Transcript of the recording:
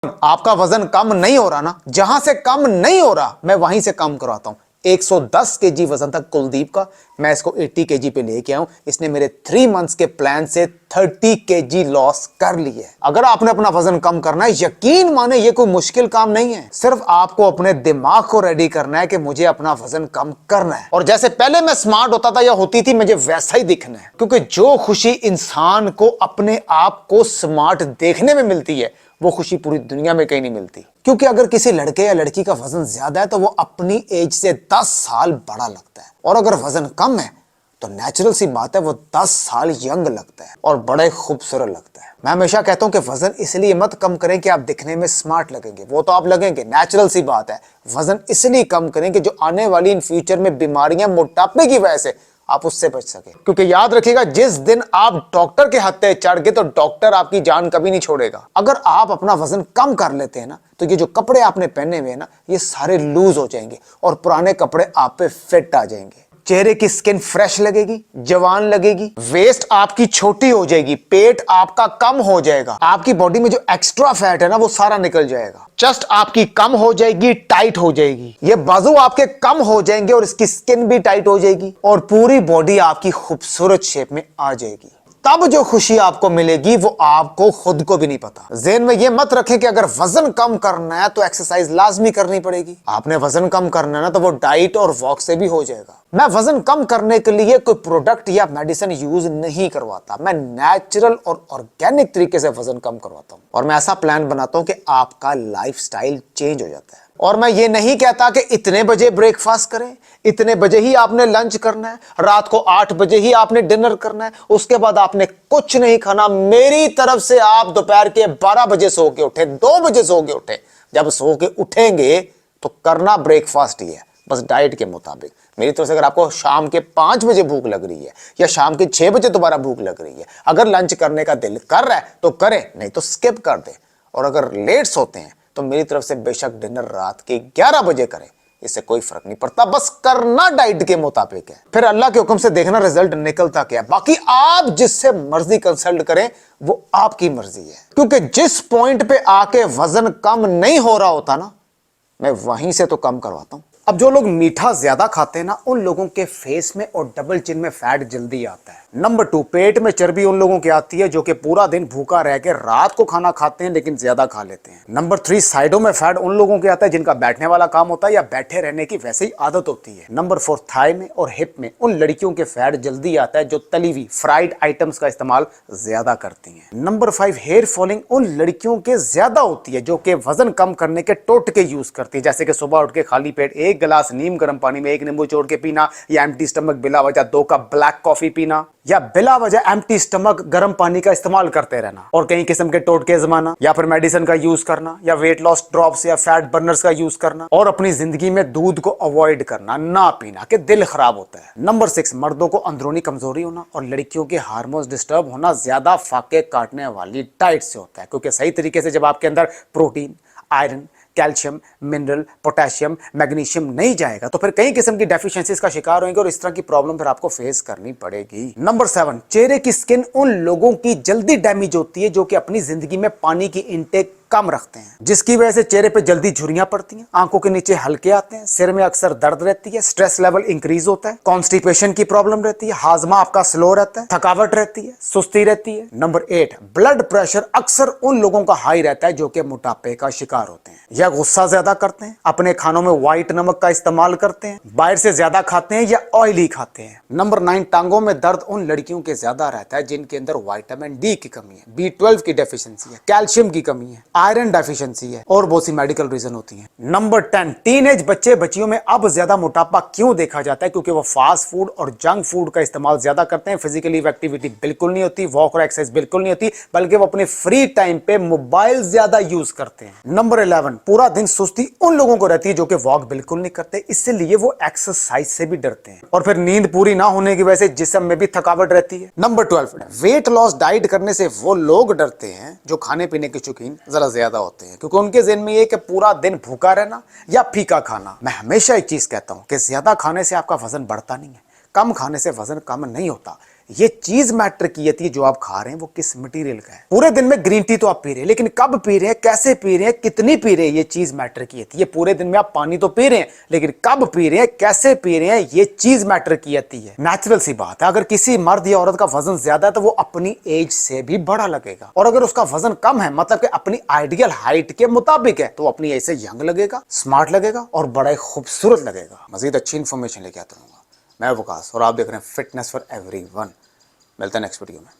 आपका वजन कम नहीं हो रहा ना, जहां से कम नहीं हो रहा मैं वहीं से कम करवाता हूं। 110 केजी वजन था कुलदीप का, मैं इसको 80 केजी पे लेके आऊं। इसने मेरे 3 मंथ्स के प्लान से 30 केजी लॉस कर लिया है। अगर आपने अपना वजन कम करना है, यकीन माने ये कोई मुश्किल काम नहीं है। सिर्फ आपको अपने दिमाग को रेडी करना है कि मुझे अपना वजन कम करना है, और जैसे पहले मैं स्मार्ट होता था या होती थी, मुझे वैसा ही दिखना है। क्योंकि जो खुशी इंसान को अपने आप को स्मार्ट देखने में मिलती है, वो खुशी पूरी दुनिया में कहीं नहीं मिलती। क्योंकि अगर किसी लड़के या लड़की का वजन ज्यादा है तो वो अपनी एज से 10 साल बड़ा लगता है, और अगर वजन कम है तो नेचुरल सी बात है वो 10 साल यंग लगता है और बड़े खूबसूरत लगता है। मैं हमेशा कहता हूं कि वजन इसलिए मत कम करें कि आप दिखने में स्मार्ट लगेंगे, वो तो आप लगेंगे, नेचुरल सी बात है। वजन इसलिए कम करें कि जो आने वाली इन फ्यूचर में बीमारियां मोटापे की वजह से आप उससे बच सके। क्योंकि याद रखिएगा, जिस दिन आप डॉक्टर के हत्थे चढ़ गए तो डॉक्टर आपकी जान कभी नहीं छोड़ेगा। अगर आप अपना वजन कम कर लेते हैं ना, तो ये जो कपड़े आपने पहने हुए हैं ना, ये सारे लूज हो जाएंगे और पुराने कपड़े आप पे फिट आ जाएंगे। चेहरे की स्किन फ्रेश लगेगी, जवान लगेगी, वेस्ट आपकी छोटी हो जाएगी, पेट आपका कम हो जाएगा, आपकी बॉडी में जो एक्स्ट्रा फैट है ना वो सारा निकल जाएगा, चेस्ट आपकी कम हो जाएगी, टाइट हो जाएगी, ये बाजू आपके कम हो जाएंगे और इसकी स्किन भी टाइट हो जाएगी, और पूरी बॉडी आपकी खूबसूरत शेप में आ जाएगी। तब जो खुशी आपको मिलेगी वो आपको खुद को भी नहीं पता। ज़हन में ये मत रखें कि अगर वजन कम करना है तो एक्सरसाइज लाजमी करनी पड़ेगी। आपने वजन कम करना है ना, तो वो डाइट और वॉक से भी हो जाएगा। मैं वजन कम करने के लिए कोई प्रोडक्ट या मेडिसिन यूज नहीं करवाता, मैं नेचुरल और ऑर्गेनिक तरीके से वजन कम करवाता हूं, और मैं ऐसा प्लान बनाता हूं कि आपका लाइफस्टाइल चेंज हो जाता है। और मैं ये नहीं कहता कि इतने बजे ब्रेकफास्ट करें, इतने बजे ही आपने लंच करना है, रात को 8 बजे ही आपने डिनर करना है, उसके बाद आपने कुछ नहीं खाना। मेरी तरफ से आप दोपहर के 12 बजे सो के उठे, 2 बजे सो के उठे, जब सो के उठेंगे तो करना ब्रेकफास्ट ही है, बस डाइट के मुताबिक। मेरी तरफ से अगर आपको शाम के 5 बजे भूख लग रही है या शाम के 6 बजे दोबारा भूख लग रही है, अगर लंच करने का दिल कर रहा है तो करें, नहीं तो स्किप कर दे। और अगर लेट सोते हैं तो मेरी तरफ से बेशक डिनर रात के 11 बजे करें, इससे कोई फर्क नहीं पड़ता, बस करना डाइट के मुताबिक है। फिर अल्लाह के हुक्म से देखना रिजल्ट निकलता क्या है। बाकी आप जिससे मर्जी कंसल्ट करें, वो आपकी मर्जी है। क्योंकि जिस पॉइंट पे आके वजन कम नहीं हो रहा होता ना, मैं वहीं से तो कम करवाता हूं। अब जो लोग मीठा ज्यादा खाते हैं ना, उन लोगों के फेस में और डबल चिन में फैट जल्दी आता है। नंबर 2, पेट में चर्बी उन लोगों की आती है जो कि पूरा दिन भूखा रह के रात को खाना खाते हैं लेकिन ज्यादा खा लेते हैं। नंबर 3, साइडों में फैट उन लोगों के आता है जिनका बैठने वाला काम होता है या बैठे रहने की वैसे ही आदत होती है। नंबर 4, थाई में और हिप में उन लड़कियों के फैट जल्दी आता है जो तली हुई फ्राइड आइटम्स का इस्तेमाल ज्यादा करती हैं। नंबर 5, हेयर फॉलिंग उन लड़कियों के ज्यादा होती है जो कि वजन कम करने के टोटके यूज करती है, जैसे कि सुबह उठ के खाली पेट 1 गिलास नीम गर्म पानी में 1 नींबू छोड़ के पीना, या एम्प्टी स्टमक बिला वजह 2 कप ब्लैक कॉफी पीना, या बिला वजह एम्प्टी स्टमक गर्म पानी का इस्तेमाल करते रहना, और कई किस्म के टोटके आजमाना, या फिर मेडिसिन का यूज करना, या वेट लॉस ड्रॉप्स या फैट बर्नर्स का यूज करना, और अपनी जिंदगी में दूध को अवॉइड करना, ना पीना कि दिल खराब होता है। नंबर 6, मर्दों को अंदरूनी कमजोरी होना और लड़कियों के हार्मोन्स डिस्टर्ब होना ज्यादा फाके काटने वाली डाइट से होता है। क्योंकि सही तरीके से जब आपके अंदर protein, iron, calcium, mineral, potassium, magnesium नहीं जाएगा तो फिर कई किस्म की डेफिशिएंसीज का शिकार होंगे और इस तरह की प्रॉब्लम फिर आपको फेस करनी पड़ेगी। नंबर 7, चेहरे की स्किन उन लोगों की जल्दी डैमेज होती है जो कि अपनी जिंदगी में पानी की इनटेक कम रखते हैं, जिसकी वजह से चेहरे पे जल्दी झुर्रियां पड़ती हैं, आंखों के नीचे हल्के आते हैं, सिर में अक्सर दर्द रहती है, स्ट्रेस लेवल इंक्रीज होता है, कॉन्स्टिपेशन की प्रॉब्लम रहती है, हाजमा आपका स्लो रहता है, थकावट रहती है, सुस्ती रहती है। नंबर 8, ब्लड प्रेशर अक्सर उन लोगों का हाई रहता है जो कि मोटापे का शिकार होते हैं, या गुस्सा ज्यादा करते हैं, अपने खानों में व्हाइट नमक का इस्तेमाल करते हैं, बाहर से ज्यादा खाते हैं या ऑयली खाते हैं। नंबर 9, टांगों में दर्द उन लड़कियों के ज्यादा रहता है जिनके अंदर विटामिन डी की कमी है, B12 की डेफिशिएंसी है, कैल्शियम की कमी है, आयरन डेफिशिएंसी है, और बहुत सी मेडिकल रीजन होती हैं। नंबर 10, टीनेज बच्चे बच्चियों में अब ज्यादा मोटापा क्यों देखा जाता है? क्योंकि वो फास्ट फूड और जंक फूड का इस्तेमाल ज्यादा करते हैं, फिजिकली एक्टिविटी बिल्कुल नहीं होती, वॉक और एक्सरसाइज बिल्कुल नहीं होती, बल्कि वो अपने फ्री टाइम पे मोबाइल ज्यादा यूज करते हैं। नंबर 11, पूरा दिन सुस्ती उन लोगों को रहती है जो कि वॉक बिल्कुल नहीं करते, इसलिए वो एक्सरसाइज से भी डरते हैं, और फिर नींद पूरी ना होने की वजह से जिस्म में भी थकावट रहती है। नंबर 12, वेट लॉस डाइट करने से वो लोग डरते हैं जो खाने पीने के शौकीन जरा ज्यादा होते हैं, क्योंकि उनके ज़हन में ये कि पूरा दिन भूखा रहना या फीका खाना। मैं हमेशा एक चीज कहता हूं कि ज्यादा खाने से आपका वजन बढ़ता नहीं है, कम खाने से वजन कम नहीं होता। ये चीज मैटर की जो आप खा रहे हैं वो किस मटेरियल का है। पूरे दिन में ग्रीन टी तो आप पी रहे हैं, लेकिन कब पी रहे हैं, कैसे पी रहे हैं, कितनी पी रहे हैं, ये चीज मैटर की है। पूरे दिन में आप पानी तो पी रहे हैं, लेकिन कब पी रहे हैं, कैसे पी रहे हैं, ये चीज मैटर की है। नेचुरल सी बात है, अगर किसी मर्द या औरत का वजन ज्यादा है तो वो अपनी एज से भी बड़ा लगेगा, और अगर उसका वजन कम है, मतलब कि अपनी आइडियल हाइट के मुताबिक है, तो अपनी एज से यंग लगेगा, स्मार्ट लगेगा और बड़ा ही खूबसूरत लगेगा। मजीद अच्छी इंफॉर्मेशन लेके आता हूँ। मैं वकास और आप देख रहे हैं फिटनेस फॉर एवरीवन। मिलते हैं नेक्स्ट वीडियो में।